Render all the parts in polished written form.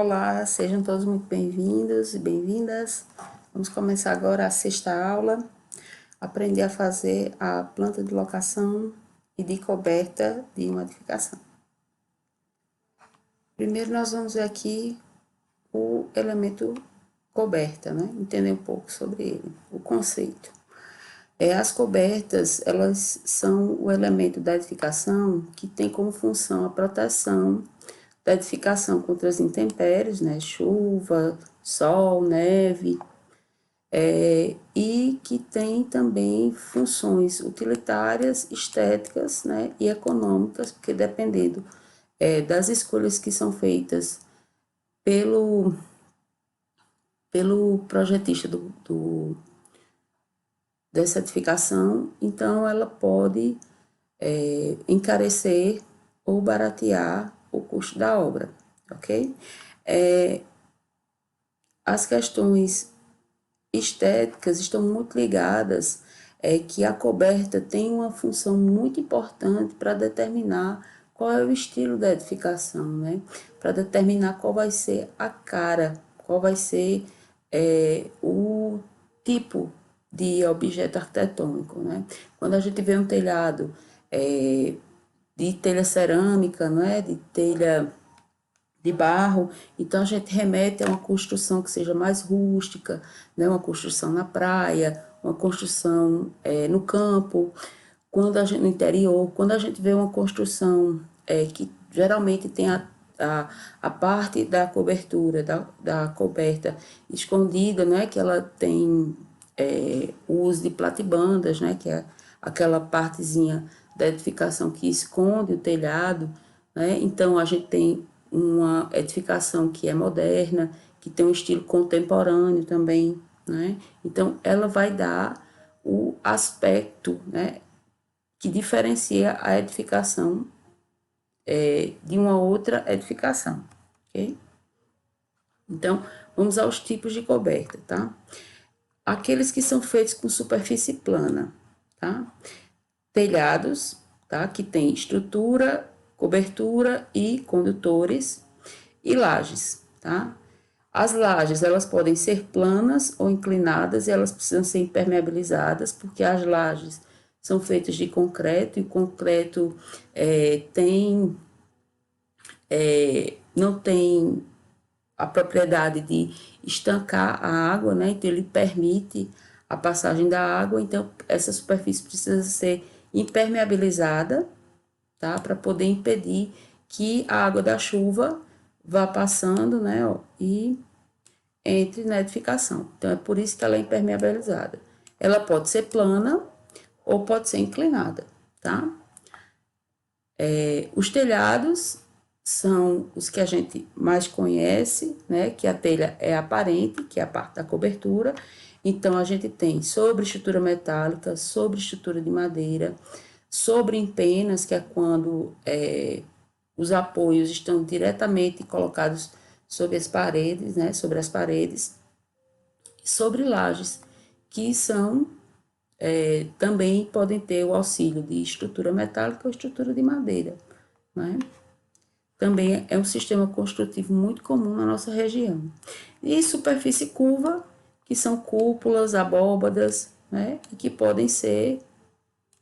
Olá, sejam todos muito bem-vindos e bem-vindas. Vamos começar agora a sexta aula, aprender a fazer a planta de locação e de coberta de uma edificação. Primeiro nós vamos ver aqui o elemento coberta, né? Entender um pouco sobre ele, o conceito. As cobertas, elas são o elemento da edificação que tem como função a proteção da edificação contra as intempéries, né, chuva, sol, neve, e que tem também funções utilitárias, estéticas, né, e econômicas, porque dependendo das escolhas que são feitas pelo projetista dessa edificação, então ela pode encarecer ou baratear o custo da obra, ok? As questões estéticas estão muito ligadas que a coberta tem uma função muito importante para determinar qual é o estilo da edificação, né? Para determinar qual vai ser a cara, qual vai ser o tipo de objeto arquitetônico, né? Quando a gente vê um telhado de telha cerâmica, não é? De telha de barro, então a gente remete a uma construção que seja mais rústica, né? Uma construção na praia, uma construção no campo, no interior, quando a gente vê uma construção que geralmente tem a parte da cobertura, da coberta escondida, né? Que ela tem o uso de platibandas, né? Que é aquela partezinha da edificação que esconde o telhado, né? Então a gente tem uma edificação que é moderna, que tem um estilo contemporâneo também, né? Então ela vai dar o aspecto, né, que diferencia a edificação de uma outra edificação, ok? Então vamos aos tipos de coberta, tá? Aqueles que são feitos com superfície plana, tá? Telhados, tá? Que tem estrutura, cobertura e condutores, e lajes, tá? As lajes, elas podem ser planas ou inclinadas e elas precisam ser impermeabilizadas, porque as lajes são feitas de concreto e o concreto não tem a propriedade de estancar a água, né? Então ele permite a passagem da água, então essa superfície precisa ser impermeabilizada, tá? Para poder impedir que a água da chuva vá passando, né? E entre na edificação. Então é por isso que ela é impermeabilizada. Ela pode ser plana ou pode ser inclinada, tá? Os telhados são os que a gente mais conhece, né? Que a telha é aparente, que é a parte da cobertura. Então a gente tem sobre estrutura metálica, sobre estrutura de madeira, sobre empenas, que é quando os apoios estão diretamente colocados sobre as paredes, né? Sobre as paredes, sobre lajes, que são também podem ter o auxílio de estrutura metálica ou estrutura de madeira, né? Também é um sistema construtivo muito comum na nossa região. E superfície curva, que são cúpulas, abóbadas, né? E que podem ser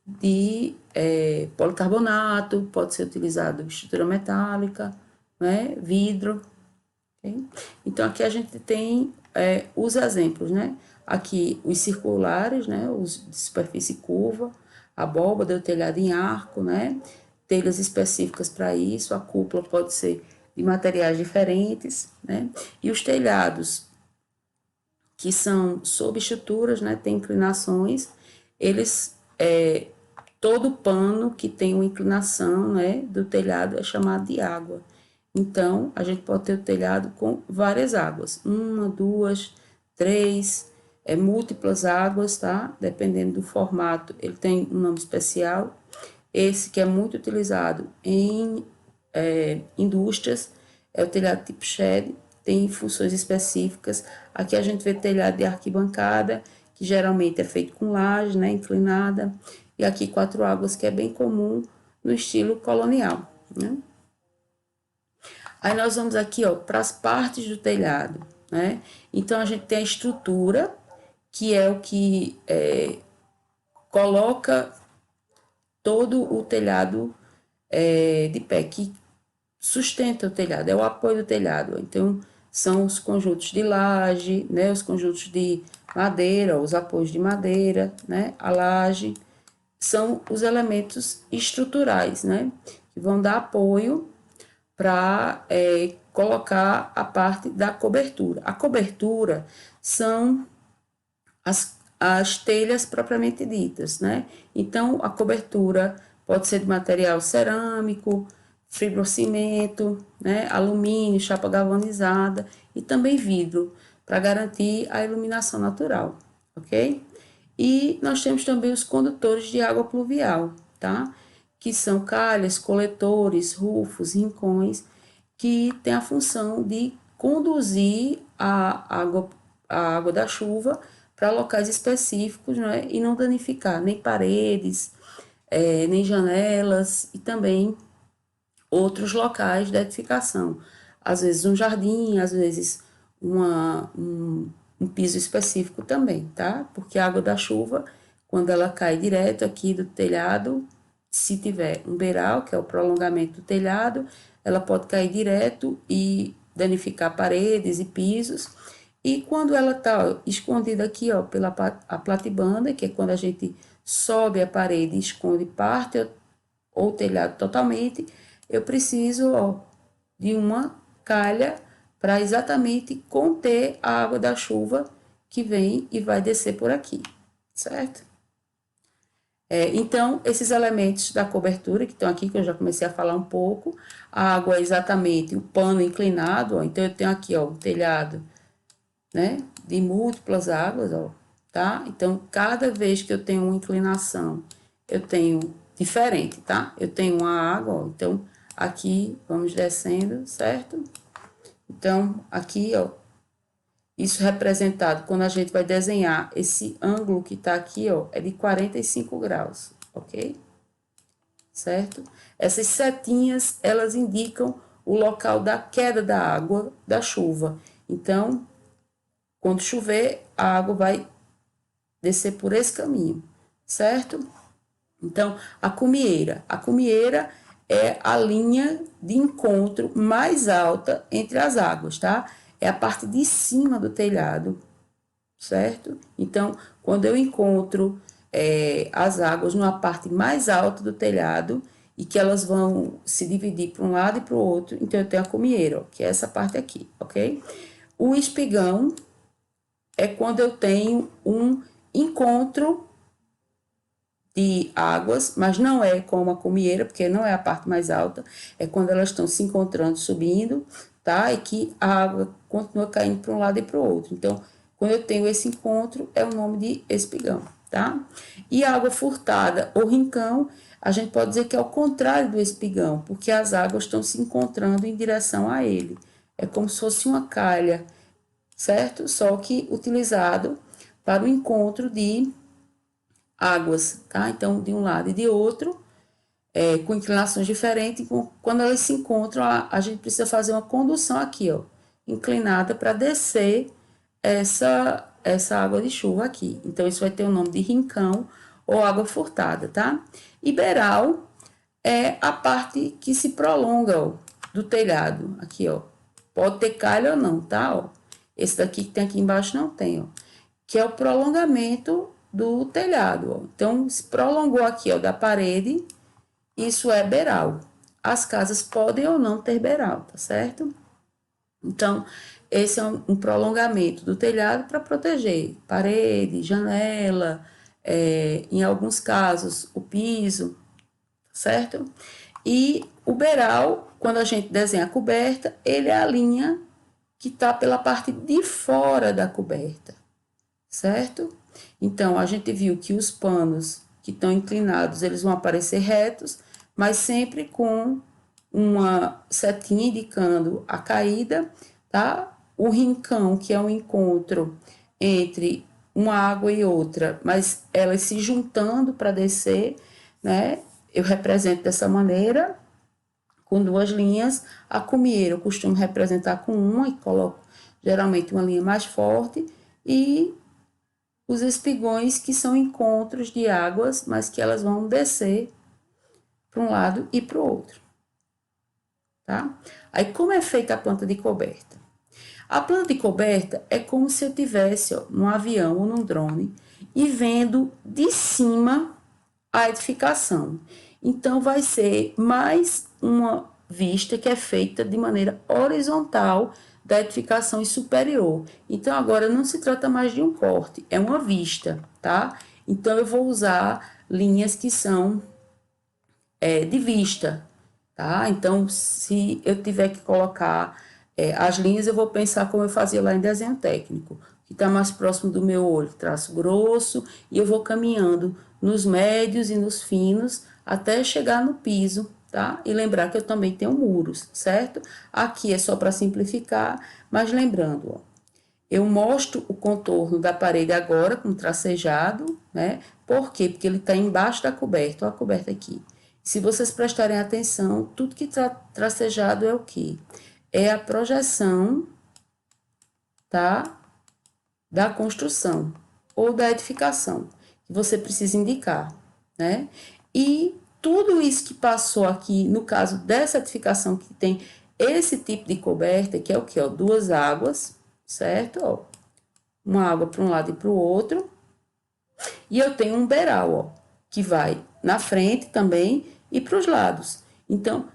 de policarbonato, pode ser utilizado estrutura metálica, né? Vidro. Okay? Então, aqui a gente tem os exemplos, né? Aqui os circulares, né? Os de superfície curva, abóbada, o telhado em arco, né? Telhas específicas para isso, a cúpula pode ser de materiais diferentes, né? E os telhados, que são sob estruturas, né? Tem inclinações, eles, todo pano que tem uma inclinação, né? Do telhado é chamado de água. Então, a gente pode ter o telhado com várias águas, uma, duas, três, múltiplas águas, tá? Dependendo do formato, ele tem um nome especial. Esse que é muito utilizado em indústrias é o telhado tipo shed, tem funções específicas. Aqui a gente vê telhado de arquibancada, que geralmente é feito com laje, né? Inclinada. E aqui 4 águas, que é bem comum no estilo colonial, né? Aí nós vamos aqui, ó, para as partes do telhado, né? Então, a gente tem a estrutura, que é o que coloca todo o telhado de pé, que sustenta o telhado, é o apoio do telhado. Então, são os conjuntos de laje, né? Os conjuntos de madeira, os apoios de madeira, né? A laje, são os elementos estruturais, né? Que vão dar apoio para colocar a parte da cobertura. A cobertura são as telhas propriamente ditas, né? Então, a cobertura pode ser de material cerâmico, fibrocimento, né? Alumínio, chapa galvanizada e também vidro, para garantir a iluminação natural, ok? E nós temos também os condutores de água pluvial, tá? Que são calhas, coletores, rufos, rincões, que têm a função de conduzir a água da chuva para locais específicos, né? E não danificar nem paredes, nem janelas e também outros locais de edificação. Às vezes um jardim, às vezes um piso específico também, tá? Porque a água da chuva, quando ela cai direto aqui do telhado, se tiver um beiral, que é o prolongamento do telhado, ela pode cair direto e danificar paredes e pisos. E quando ela está escondida aqui, ó, pela a platibanda, que é quando a gente sobe a parede e esconde parte ou o telhado totalmente, eu preciso, ó, de uma calha para exatamente conter a água da chuva que vem e vai descer por aqui, certo? Então, esses elementos da cobertura que estão aqui, que eu já comecei a falar um pouco, a água é exatamente o pano inclinado, ó, então eu tenho aqui, ó, o telhado, né, de múltiplas águas, ó, tá? Então, cada vez que eu tenho uma inclinação, eu tenho diferente, tá? Eu tenho uma água, ó, então, aqui, vamos descendo, certo? Então, aqui, ó, isso representado, quando a gente vai desenhar esse ângulo que tá aqui, ó, é de 45 graus, ok? Certo? Essas setinhas, elas indicam o local da queda da água, da chuva. Então, quando chover, a água vai descer por esse caminho, certo? Então, a cumieira. A cumieira é a linha de encontro mais alta entre as águas, tá? É a parte de cima do telhado, certo? Então, quando eu encontro as águas numa parte mais alta do telhado e que elas vão se dividir para um lado e para o outro, então eu tenho a cumieira, ó, que é essa parte aqui, ok? O espigão é quando eu tenho um encontro de águas, mas não é como a cumieira, porque não é a parte mais alta, é quando elas estão se encontrando, subindo, tá? E que a água continua caindo para um lado e para o outro. Então, quando eu tenho esse encontro, é o nome de espigão, tá? E a água furtada ou rincão, a gente pode dizer que é o contrário do espigão, porque as águas estão se encontrando em direção a ele. É como se fosse uma calha, certo? Só que utilizado para o encontro de águas, tá? Então, de um lado e de outro, com inclinações diferentes, quando elas se encontram, a gente precisa fazer uma condução aqui, ó, inclinada para descer essa água de chuva aqui. Então, isso vai ter o nome de rincão ou água furtada, tá? E beiral é a parte que se prolonga, ó, do telhado, aqui, ó. Pode ter calha ou não, tá? Ó. Esse daqui que tem aqui embaixo não tem, ó. Que é o prolongamento do telhado, ó. Então, se prolongou aqui, ó, da parede, isso é beiral. As casas podem ou não ter beiral, tá certo? Então, esse é um prolongamento do telhado para proteger parede, janela, em alguns casos, o piso, certo? E o beiral, quando a gente desenha a coberta, ele é a linha que está pela parte de fora da coberta, certo? Então, a gente viu que os panos que estão inclinados, eles vão aparecer retos, mas sempre com uma setinha indicando a caída, tá? O rincão, que é um encontro entre uma água e outra, mas elas se juntando para descer, né? Eu represento dessa maneira, com 2 linhas. A cumieira eu costumo representar com uma e coloco geralmente uma linha mais forte. E os espigões, que são encontros de águas, mas que elas vão descer para um lado e para o outro. Tá? Aí, como é feita a planta de coberta? A planta de coberta é como se eu tivesse num avião ou num drone e vendo de cima a edificação. Então, vai ser mais uma vista que é feita de maneira horizontal da edificação e superior. Então, agora não se trata mais de um corte, é uma vista, tá? Então, eu vou usar linhas que são de vista, tá? Então, se eu tiver que colocar as linhas, eu vou pensar como eu fazia lá em desenho técnico, que está mais próximo do meu olho, traço grosso, e eu vou caminhando nos médios e nos finos até chegar no piso, tá? E lembrar que eu também tenho muros, certo? Aqui é só para simplificar, mas lembrando, ó, eu mostro o contorno da parede agora com tracejado, né? Por quê? Porque ele está embaixo da coberta, olha a coberta aqui. Se vocês prestarem atenção, tudo que está tracejado é o quê? É a projeção, tá? Da construção ou da edificação que você precisa indicar, né? E tudo isso que passou aqui, no caso dessa edificação que tem esse tipo de coberta, que é o quê? Ó, 2 águas, certo? Ó, uma água para um lado e para o outro. E eu tenho um beiral, ó, que vai na frente também e para os lados. Então,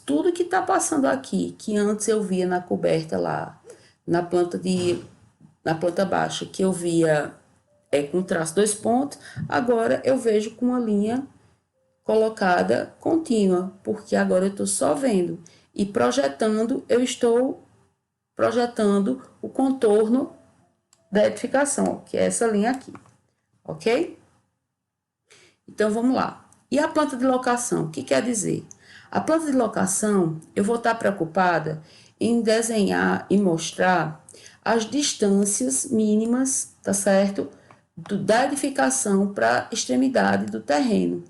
tudo que está passando aqui, que antes eu via na coberta lá, na planta baixa, que eu via com traço 2 pontos, agora eu vejo com uma linha colocada contínua, porque agora eu estou só vendo. E projetando, eu estou projetando o contorno da edificação, que é essa linha aqui, ok? Então, vamos lá. E a planta de locação, o que quer dizer? A planta de locação, eu vou estar preocupada em desenhar e mostrar as distâncias mínimas, tá certo? Da edificação para a extremidade do terreno,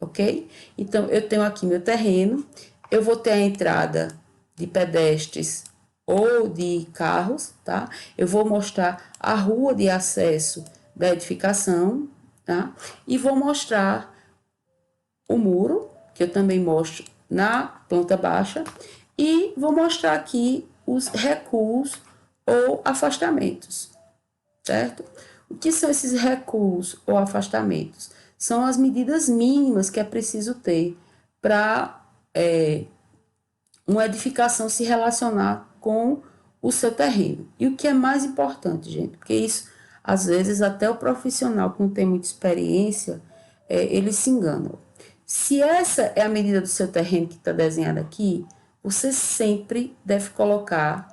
ok? Então, eu tenho aqui meu terreno, eu vou ter a entrada de pedestres ou de carros, tá? Eu vou mostrar a rua de acesso da edificação, tá? E vou mostrar o muro, que eu também mostro na planta baixa, e vou mostrar aqui os recuos ou afastamentos, certo? O que são esses recuos ou afastamentos? São as medidas mínimas que é preciso ter para uma edificação se relacionar com o seu terreno. E o que é mais importante, gente, porque isso, às vezes, até o profissional que não tem muita experiência, ele se engana. Se essa é a medida do seu terreno que está desenhada aqui, você sempre deve colocar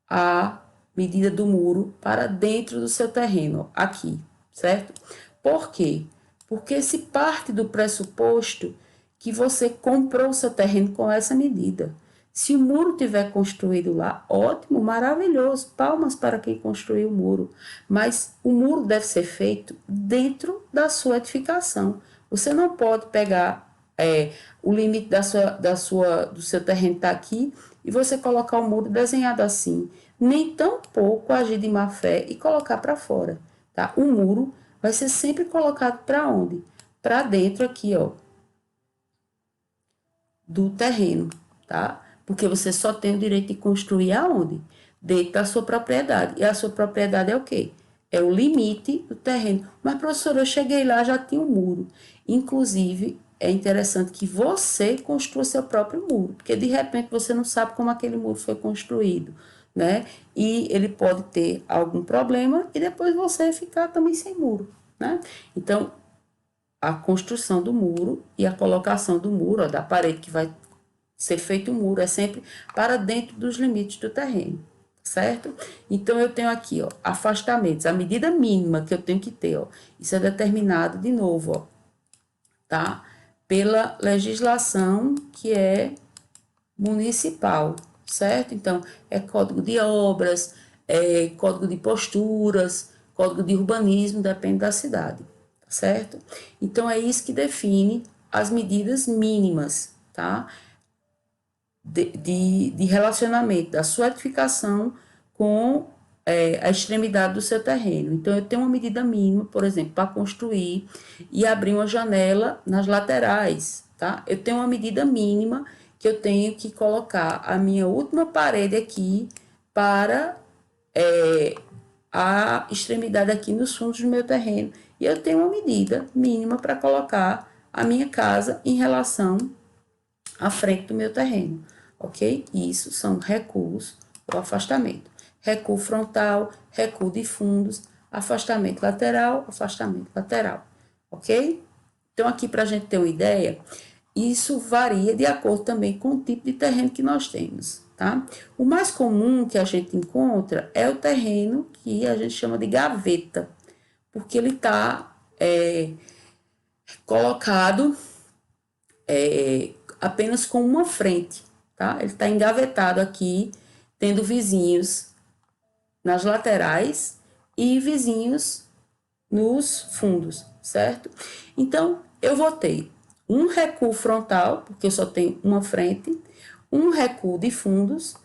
a medida do muro para dentro do seu terreno, aqui, certo? Por quê? Porque se parte do pressuposto que você comprou o seu terreno com essa medida. Se o muro tiver construído lá, ótimo, maravilhoso, palmas para quem construiu o muro. Mas o muro deve ser feito dentro da sua edificação. Você não pode pegar o limite do seu terreno está aqui e você colocar o muro desenhado assim. Nem tampouco agir de má fé e colocar para fora, tá? O muro vai ser sempre colocado para onde? Para dentro aqui, ó, do terreno, tá? Porque você só tem o direito de construir aonde? Dentro da sua propriedade. E a sua propriedade é o quê? É o limite do terreno. Mas, professora, eu cheguei lá, já tinha um muro. Inclusive, é interessante que você construa seu próprio muro, porque de repente você não sabe como aquele muro foi construído, né? E ele pode ter algum problema e depois você ficar também sem muro, né? Então, a construção do muro e a colocação do muro, ó, da parede que vai ser feito o muro, é sempre para dentro dos limites do terreno, certo? Então, eu tenho aqui, ó, afastamentos, a medida mínima que eu tenho que ter, ó, isso é determinado de novo, ó, tá? Pela legislação que é municipal, certo? Então, é código de obras, é código de posturas, código de urbanismo, depende da cidade, certo? Então, é isso que define as medidas mínimas, tá? De relacionamento da sua edificação com a extremidade do seu terreno. Então, eu tenho uma medida mínima, por exemplo, para construir e abrir uma janela nas laterais, tá? Eu tenho uma medida mínima que eu tenho que colocar a minha última parede aqui para a extremidade aqui nos fundos do meu terreno. E eu tenho uma medida mínima para colocar a minha casa em relação à frente do meu terreno, ok? Isso são recuos ou afastamento. Recuo frontal, recuo de fundos, afastamento lateral, ok? Então, aqui para a gente ter uma ideia, isso varia de acordo também com o tipo de terreno que nós temos, tá? O mais comum que a gente encontra é o terreno que a gente chama de gaveta, porque ele está colocado apenas com uma frente, tá? Ele está engavetado aqui, tendo vizinhos nas laterais e vizinhos nos fundos, certo? Então, eu vou ter um recuo frontal, porque eu só tenho uma frente, um recuo de fundos,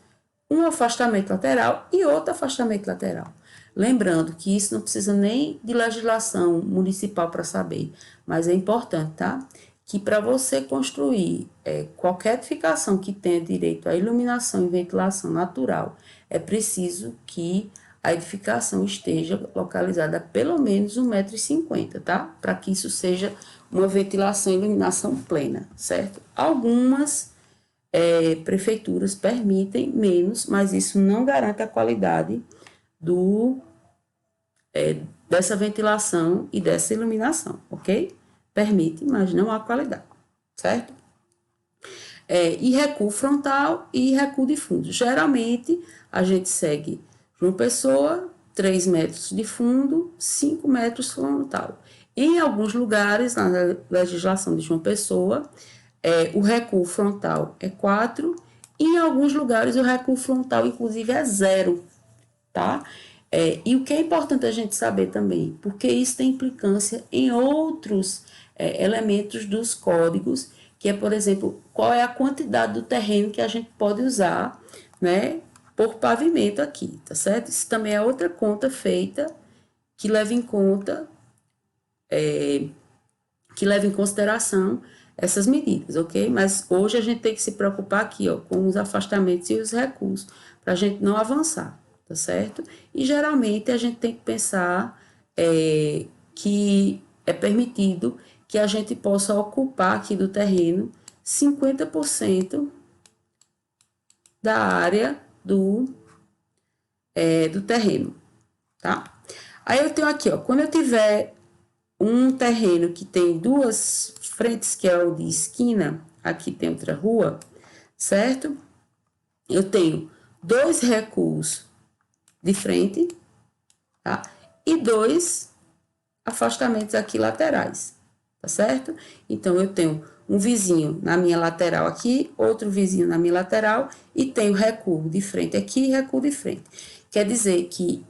um afastamento lateral e outro afastamento lateral. Lembrando que isso não precisa nem de legislação municipal para saber, mas é importante, tá? Que para você construir qualquer edificação que tenha direito à iluminação e ventilação natural, é preciso que a edificação esteja localizada a pelo menos 1,50 m, tá? Para que isso seja uma ventilação e iluminação plena, certo? Algumas prefeituras permitem menos, mas isso não garante a qualidade dessa ventilação e dessa iluminação, ok? Permite, mas não há qualidade, certo? E recuo frontal e recuo de fundo. Geralmente, a gente segue João Pessoa, 3 metros de fundo, 5 metros frontal. Em alguns lugares, na legislação de João Pessoa, o recuo frontal é 4, e em alguns lugares o recuo frontal, inclusive, é 0, tá? E o que é importante a gente saber também, porque isso tem implicância em outros elementos dos códigos, que é, por exemplo, qual é a quantidade do terreno que a gente pode usar, né, por pavimento aqui, tá certo? Isso também é outra conta feita que leva em conta, que leva em consideração essas medidas, ok? Mas hoje a gente tem que se preocupar aqui, ó, com os afastamentos e os recuos, para a gente não avançar, tá certo? E geralmente a gente tem que pensar que é permitido que a gente possa ocupar aqui do terreno 50% da área do terreno, tá? Aí eu tenho aqui, ó, quando eu tiver um terreno que tem 2 frentes, que é o de esquina, aqui tem outra rua, certo? Eu tenho 2 recuos de frente, tá? E 2 afastamentos aqui laterais, tá certo? Então, eu tenho um vizinho na minha lateral aqui, outro vizinho na minha lateral, e tenho recuo de frente aqui e recuo de frente. Quer dizer que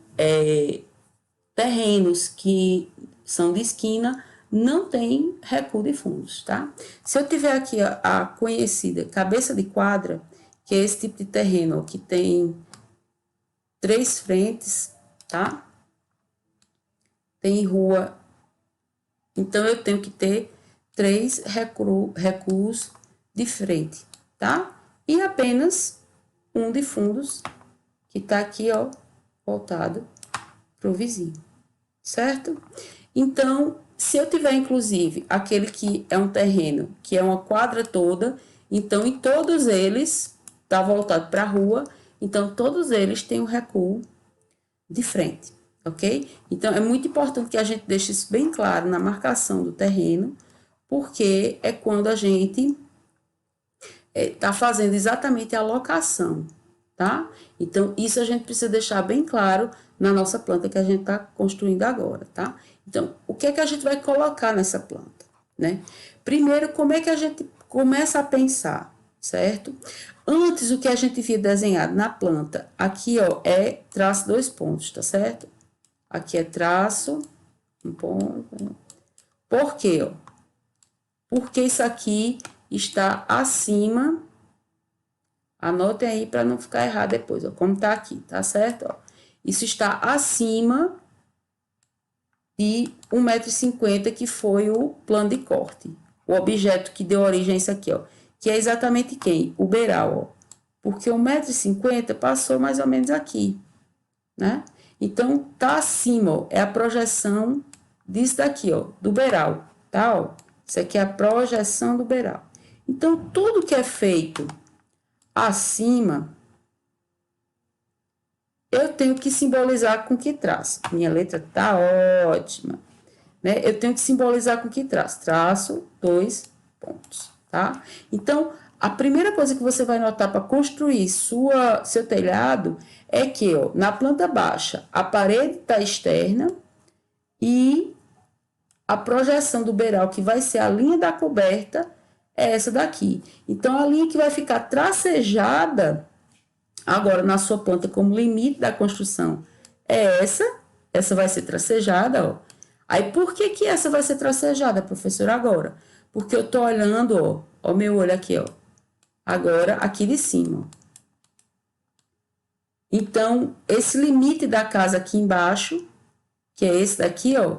terrenos que são de esquina não tem recuo de fundos, tá? Se eu tiver aqui a conhecida cabeça de quadra, que é esse tipo de terreno, ó, que tem 3 frentes, tá? Tem rua, então eu tenho que ter 3 recuos de frente, tá? E apenas um de fundos, que tá aqui, ó, voltado pro vizinho, certo? Então, se eu tiver, inclusive, aquele que é um terreno, que é uma quadra toda, então, em todos eles, tá voltado para a rua, então, todos eles têm um recuo de frente, ok? Então, é muito importante que a gente deixe isso bem claro na marcação do terreno, porque é quando a gente tá fazendo exatamente a locação, tá? Então, isso a gente precisa deixar bem claro na nossa planta que a gente está construindo agora, tá? Então, o que é que a gente vai colocar nessa planta, né? Primeiro, como é que a gente começa a pensar, certo? Antes, o que a gente via desenhado na planta, aqui, ó, é traço 2 pontos, tá certo? Aqui é traço, um ponto. Por quê, ó? Porque isso aqui está acima, anotem aí para não ficar errado depois, ó, como tá aqui, tá certo? Ó, isso está acima de 1,50 m, que foi o plano de corte. O objeto que deu origem a isso aqui, ó, que é exatamente quem? O beiral, ó. Porque 1,50 m passou mais ou menos aqui, né? Então, tá acima, ó, é a projeção disso daqui, ó, do beiral, tá? Ó, isso aqui é a projeção do beiral. Então, tudo que é feito acima, eu tenho que simbolizar com que traço. Minha letra tá ótima, né? Eu tenho que simbolizar com que traço. Traço 2 pontos, tá? Então, a primeira coisa que você vai notar para construir seu telhado é que, ó, na planta baixa, a parede está externa e a projeção do beiral, que vai ser a linha da coberta, é essa daqui. Então, a linha que vai ficar tracejada agora na sua planta como limite da construção é essa vai ser tracejada, ó. Aí, por que que essa vai ser tracejada, professora, agora? Porque eu tô olhando, ó, meu olho aqui, ó, agora aqui de cima. Então, esse limite da casa aqui embaixo, que é esse daqui, ó,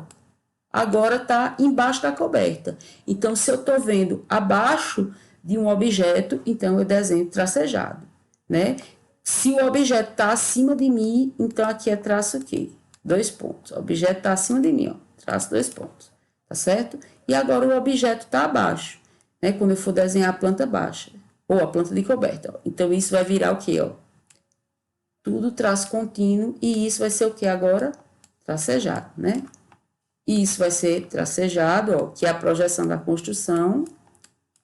agora tá embaixo da coberta. Então, se eu tô vendo abaixo de um objeto, então eu desenho tracejado, né? Se o objeto tá acima de mim, então aqui é traço o quê? 2 pontos. O objeto tá acima de mim, ó, traço 2 pontos, tá certo? E agora o objeto tá abaixo, né? Quando eu for desenhar a planta baixa, ou a planta de coberta, ó. Então, isso vai virar o quê, ó? Tudo traço contínuo, e isso vai ser o que agora? Tracejado, né? E isso vai ser tracejado, ó, que é a projeção da construção,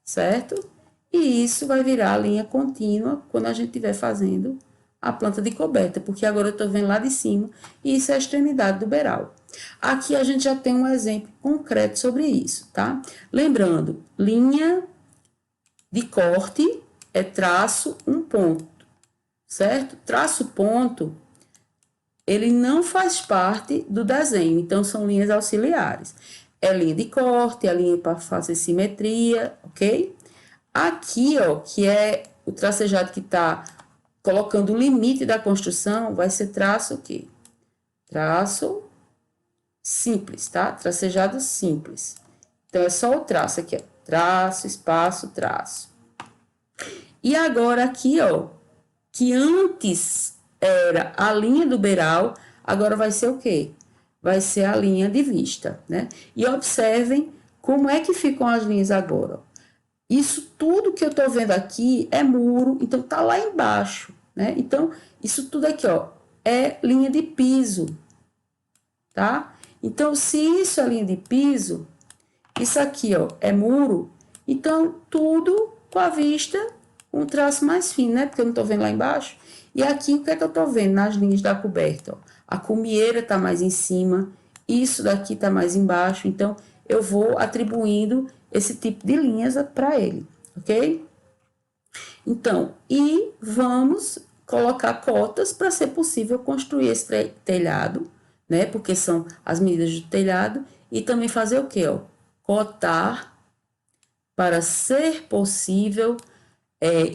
certo? E isso vai virar a linha contínua quando a gente estiver fazendo a planta de coberta, porque agora eu estou vendo lá de cima, e isso é a extremidade do beiral. Aqui a gente já tem um exemplo concreto sobre isso, tá? Lembrando, linha de corte é traço um ponto, certo? Traço ponto, ele não faz parte do desenho, então são linhas auxiliares. É linha de corte, é linha para fazer simetria, ok? Aqui, ó, que é o tracejado que está colocando o limite da construção, vai ser traço o quê? Traço simples, tá? Tracejado simples. Então, é só o traço aqui, ó. Traço, espaço, traço. E agora aqui, ó, que antes era a linha do beiral, agora vai ser o quê? Vai ser a linha de vista, né? E observem como é que ficam as linhas agora. Isso tudo que eu tô vendo aqui é muro, então tá lá embaixo, né? Então, isso tudo aqui, ó, é linha de piso, tá? Então, se isso é linha de piso, isso aqui, ó, é muro, então tudo com a vista, um traço mais fino, né? Porque eu não tô vendo lá embaixo. E aqui, o que é que eu tô vendo nas linhas da coberta, ó? A cumieira tá mais em cima, isso daqui tá mais embaixo, então eu vou atribuindo esse tipo de linhas para ele, ok? Então, e vamos colocar cotas para ser possível construir esse telhado, né? Porque são as medidas do telhado, e também fazer o quê, ó? Cotar para ser possível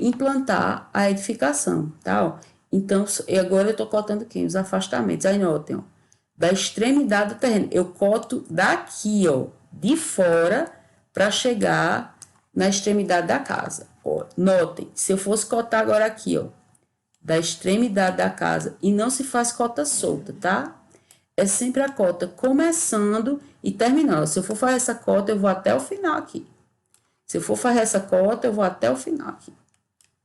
implantar a edificação, tá? Ó. Então, agora eu estou cotando quem? Os afastamentos. Aí notem, ó, da extremidade do terreno. Eu coto daqui, ó, de fora, para chegar na extremidade da casa. Ó, notem, se eu fosse cotar agora aqui, ó, da extremidade da casa, e não se faz cota solta, tá? É sempre a cota começando e terminando. Se eu for fazer essa cota, eu vou até o final aqui. Se eu for fazer essa cota, eu vou até o final aqui,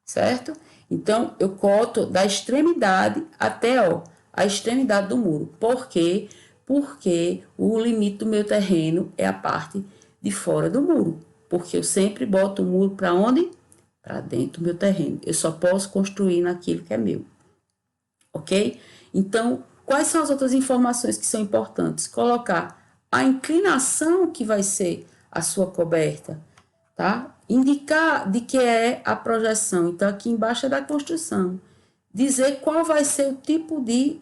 certo? Então, eu coto da extremidade até, ó, a extremidade do muro. Por quê? Porque o limite do meu terreno é a parte de fora do muro. Porque eu sempre boto o muro para onde? Para dentro do meu terreno. Eu só posso construir naquilo que é meu. Ok? Então, quais são as outras informações que são importantes? Colocar a inclinação que vai ser a sua coberta, tá? Indicar de que é a projeção. Então, aqui embaixo é da construção. Dizer qual vai ser o tipo de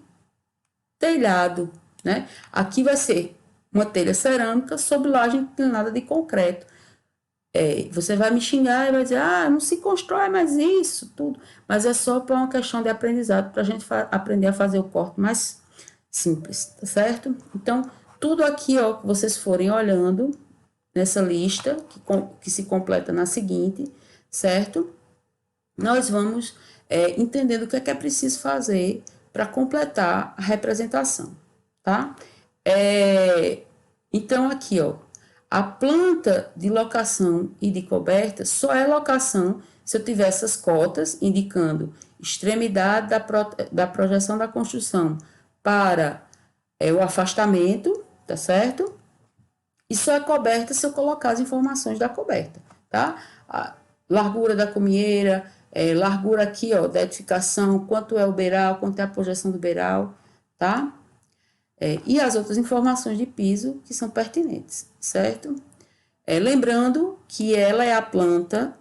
telhado, né? Aqui vai ser uma telha cerâmica sobre laje inclinada de concreto. Você vai me xingar e vai dizer, ah, não se constrói mais isso, tudo. Mas é só para uma questão de aprendizado, para a gente aprender a fazer o corte mais simples, tá certo? Então, tudo aqui, ó, que vocês forem olhando nessa lista, que se completa na seguinte, certo? Nós vamos entendendo o que é preciso fazer para completar a representação, tá? Então, aqui, ó, a planta de locação e de coberta só é locação se eu tiver essas cotas indicando extremidade da projeção da construção para o afastamento, tá certo? E só é coberta se eu colocar as informações da coberta, tá? A largura da comieira, largura aqui, ó, da edificação, quanto é o beiral, quanto é a projeção do beiral, tá? E as outras informações de piso que são pertinentes, certo? Lembrando que ela é a planta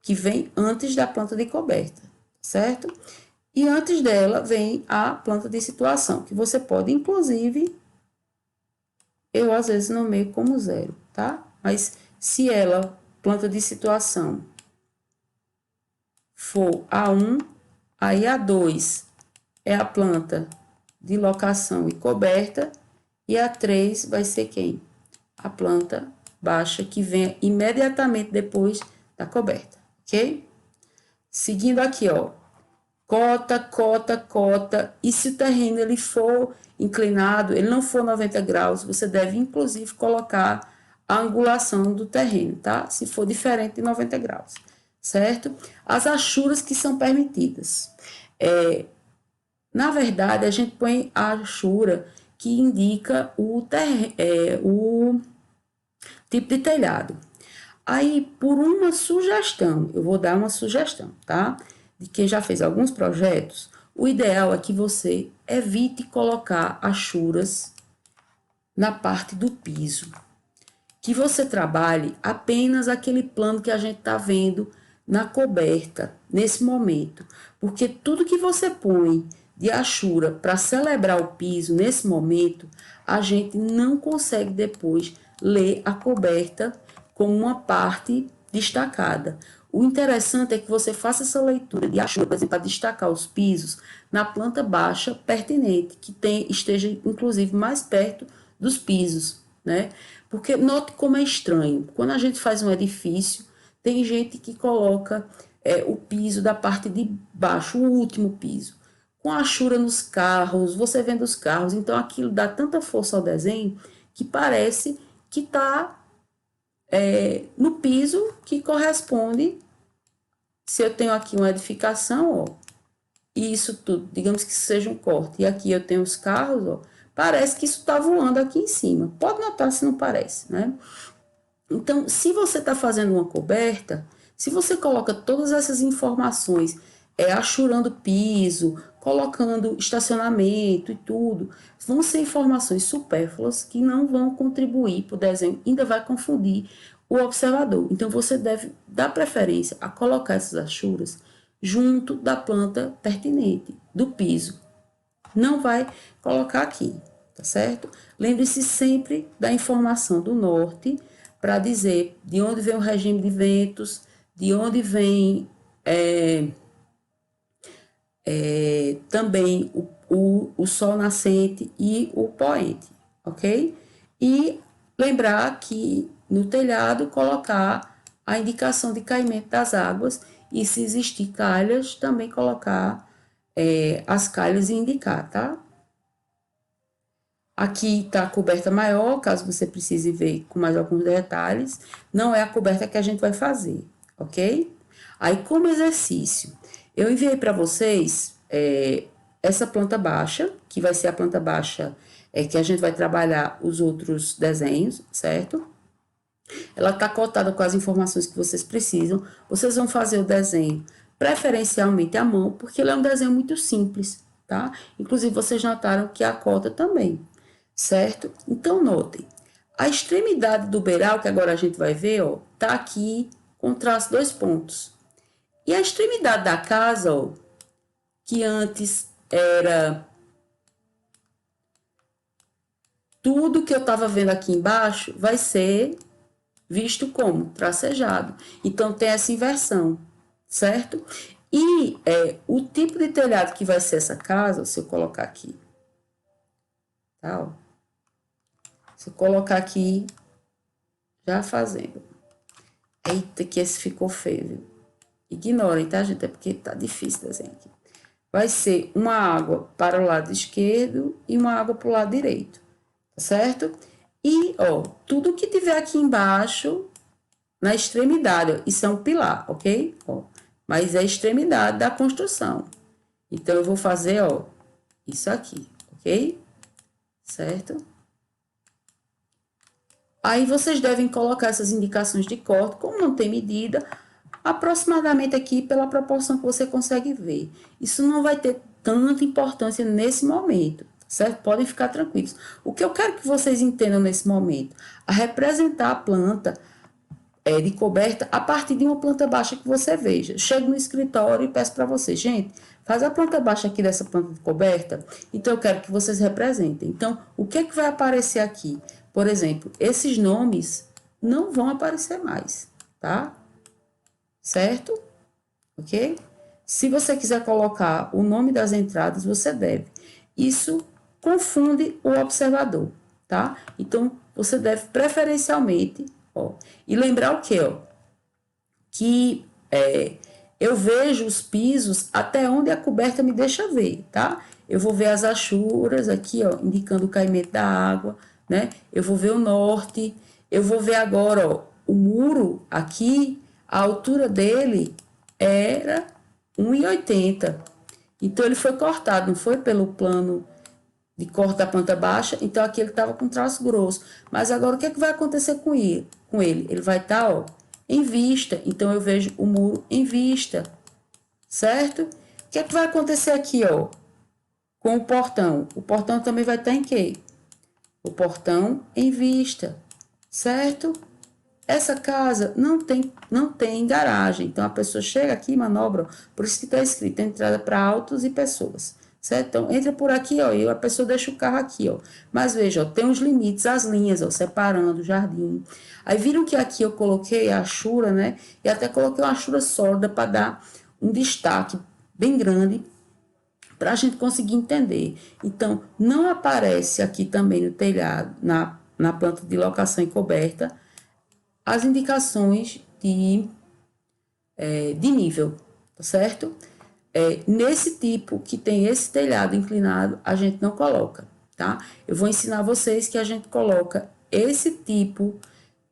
que vem antes da planta de coberta, certo? E antes dela vem a planta de situação, que você pode, inclusive, eu às vezes nomeio como 0, tá? Mas se ela, planta de situação, for A1, aí A2 é a planta de locação e coberta, e a 3 vai ser quem? A planta baixa, que vem imediatamente depois da coberta, ok? Seguindo aqui, ó, cota, cota, cota, e se o terreno ele for inclinado, ele não for 90 graus, você deve inclusive colocar a angulação do terreno, tá? Se for diferente de 90 graus, certo? As achuras que são permitidas. Na verdade, a gente põe a achura que indica o tipo de telhado. Aí, por uma sugestão, eu vou dar uma sugestão, tá? De quem já fez alguns projetos, o ideal é que você evite colocar achuras na parte do piso. Que você trabalhe apenas aquele plano que a gente está vendo na coberta, nesse momento. Porque tudo que você põe de achura para celebrar o piso nesse momento, a gente não consegue depois ler a coberta como uma parte destacada. O interessante é que você faça essa leitura de achura, por exemplo, para destacar os pisos na planta baixa pertinente, que esteja inclusive mais perto dos pisos, né? Porque note como é estranho. Quando a gente faz um edifício, tem gente que coloca o piso da parte de baixo, o último piso, com a achura nos carros, você vendo os carros, então aquilo dá tanta força ao desenho que parece que está no piso que corresponde. Se eu tenho aqui uma edificação, ó, e isso tudo, digamos que seja um corte, e aqui eu tenho os carros, ó, parece que isso está voando aqui em cima. Pode notar se não parece, né? Então, se você está fazendo uma coberta, se você coloca todas essas informações, achurando piso, colocando estacionamento e tudo, vão ser informações supérfluas que não vão contribuir para o desenho, ainda vai confundir o observador. Então, você deve dar preferência a colocar essas achuras junto da planta pertinente, do piso. Não vai colocar aqui, tá certo? Lembre-se sempre da informação do norte para dizer de onde vem o regime de ventos, de onde vem também o sol nascente e o poente, ok? E lembrar que no telhado colocar a indicação de caimento das águas e se existir calhas, também colocar as calhas e indicar, tá? Aqui está a coberta maior, caso você precise ver com mais alguns detalhes. Não é a coberta que a gente vai fazer, ok? Aí, como exercício, eu enviei para vocês essa planta baixa, que vai ser a planta baixa que a gente vai trabalhar os outros desenhos, certo? Ela está cotada com as informações que vocês precisam. Vocês vão fazer o desenho preferencialmente à mão, porque ele é um desenho muito simples, tá? Inclusive, vocês notaram que a cota também, certo? Então, notem, a extremidade do beiral, que agora a gente vai ver, ó, tá aqui com traço 2 pontos. E a extremidade da casa, ó, que antes era tudo que eu estava vendo aqui embaixo, vai ser visto como tracejado. Então, tem essa inversão, certo? E o tipo de telhado que vai ser essa casa, se eu colocar aqui, tá? Ó. Se eu colocar aqui, já fazendo. Eita, que esse ficou feio, viu? Ignorem, tá, gente? É porque tá difícil desenhar aqui. Vai ser uma água para o lado esquerdo e uma água para o lado direito, tá certo? E, ó, tudo que tiver aqui embaixo, na extremidade, ó, isso é um pilar, ok? Ó, mas é a extremidade da construção. Então, eu vou fazer, ó, isso aqui, ok? Certo? Aí, vocês devem colocar essas indicações de corte, como não tem medida, aproximadamente aqui pela proporção que você consegue ver. Isso não vai ter tanta importância nesse momento, certo? Podem ficar tranquilos. O que eu quero que vocês entendam nesse momento, a representar a planta de coberta a partir de uma planta baixa que você veja. Chego no escritório e peço para vocês, gente, faz a planta baixa aqui dessa planta de coberta, então eu quero que vocês representem. Então, o que é que vai aparecer aqui? Por exemplo, esses nomes não vão aparecer mais, tá? Certo? Ok? Se você quiser colocar o nome das entradas, você deve. Isso confunde o observador, tá? Então, você deve preferencialmente, ó, e lembrar o quê, ó? Que eu vejo os pisos até onde a coberta me deixa ver, tá? Eu vou ver as achuras aqui, ó, indicando o caimento da água, né? Eu vou ver o norte, eu vou ver agora, ó, o muro aqui, a altura dele era 1,80. Então, ele foi cortado, não foi pelo plano de corte da planta baixa, então aqui ele estava com traço grosso. Mas agora, o que é que vai acontecer com ele? Ele vai estar, ó, em vista, então eu vejo o muro em vista, certo? O que é que vai acontecer aqui, ó, com o portão? O portão também vai estar em quê? O portão em vista, certo? Essa casa não tem garagem, então a pessoa chega aqui e manobra, por isso que está escrito entrada para autos e pessoas, certo? Então entra por aqui, ó, e a pessoa deixa o carro aqui, ó. Mas veja, ó, tem os limites, as linhas, ó, separando o jardim. Aí viram que aqui eu coloquei a achura, né? E até coloquei uma achura sólida para dar um destaque bem grande para a gente conseguir entender. Então, não aparece aqui também no telhado, na planta de locação e coberta, as indicações de nível, tá certo? Nesse tipo que tem esse telhado inclinado, a gente não coloca, tá? Eu vou ensinar vocês que a gente coloca esse tipo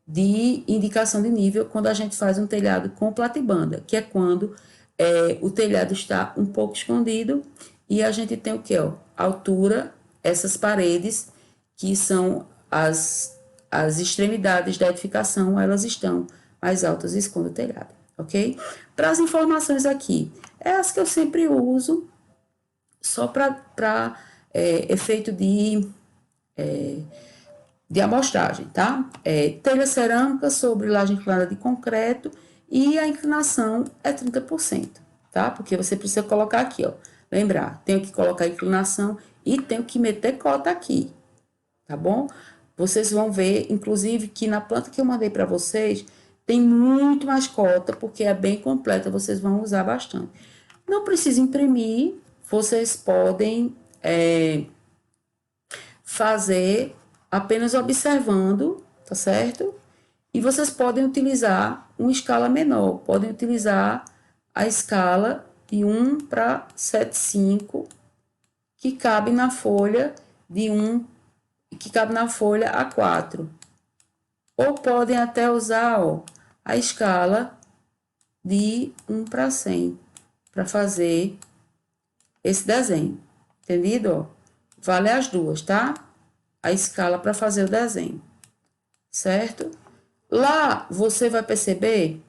de indicação de nível quando a gente faz um telhado com platibanda, que é quando o telhado está um pouco escondido e a gente tem o que, ó? Altura, essas paredes que são as extremidades da edificação, elas estão mais altas e escondem o telhado, ok? Para as informações aqui, é as que eu sempre uso, só para efeito de amostragem, tá? Telha cerâmica sobre laje inclinada de concreto e a inclinação é 30%, tá? Porque você precisa colocar aqui, ó. Lembrar, tenho que colocar a inclinação e tenho que meter cota aqui, tá bom? Vocês vão ver, inclusive, que na planta que eu mandei para vocês, tem muito mais cota, porque é bem completa, vocês vão usar bastante. Não precisa imprimir, vocês podem fazer apenas observando, tá certo? E vocês podem utilizar uma escala menor, podem utilizar a escala de 1 para 7,5, que cabe na folha de 1, que cabe na folha A4. Ou podem até usar, ó, a escala de 1 para 100 para fazer esse desenho. Entendido? Ó? Vale as duas, tá? A escala para fazer o desenho. Certo? Lá você vai perceber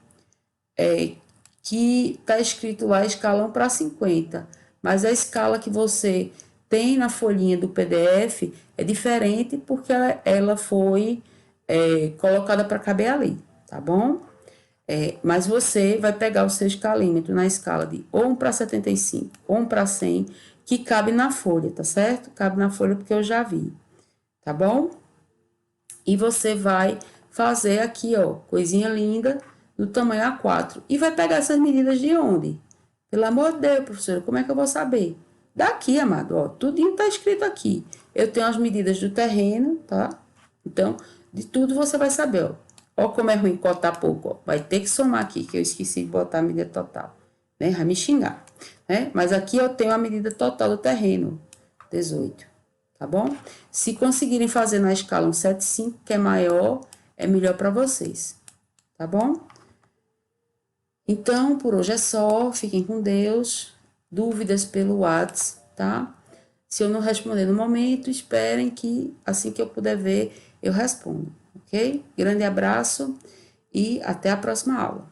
que tá escrito lá escala 1 para 50, mas a escala que você tem na folhinha do PDF é diferente porque ela foi colocada para caber ali, tá bom? Mas você vai pegar o seu escalímetro na escala de ou 1 para 75 ou 1 para 100, que cabe na folha, tá certo? Cabe na folha porque eu já vi, tá bom? E você vai fazer aqui, ó, coisinha linda, no tamanho A4. E vai pegar essas medidas de onde? Pelo amor de Deus, professora, como é que eu vou saber? Daqui, amado, ó, tudinho tá escrito aqui. Eu tenho as medidas do terreno, tá? Então, de tudo você vai saber, ó. Ó como é ruim cotar pouco, ó. Vai ter que somar aqui, que eu esqueci de botar a medida total, né? Vai me xingar, né? Mas aqui eu tenho a medida total do terreno, 18, tá bom? Se conseguirem fazer na escala 175, que é maior, é melhor para vocês, tá bom? Então, por hoje é só. Fiquem com Deus. Dúvidas pelo WhatsApp, tá? Se eu não responder no momento, esperem que assim que eu puder ver, eu respondo, ok? Grande abraço e até a próxima aula.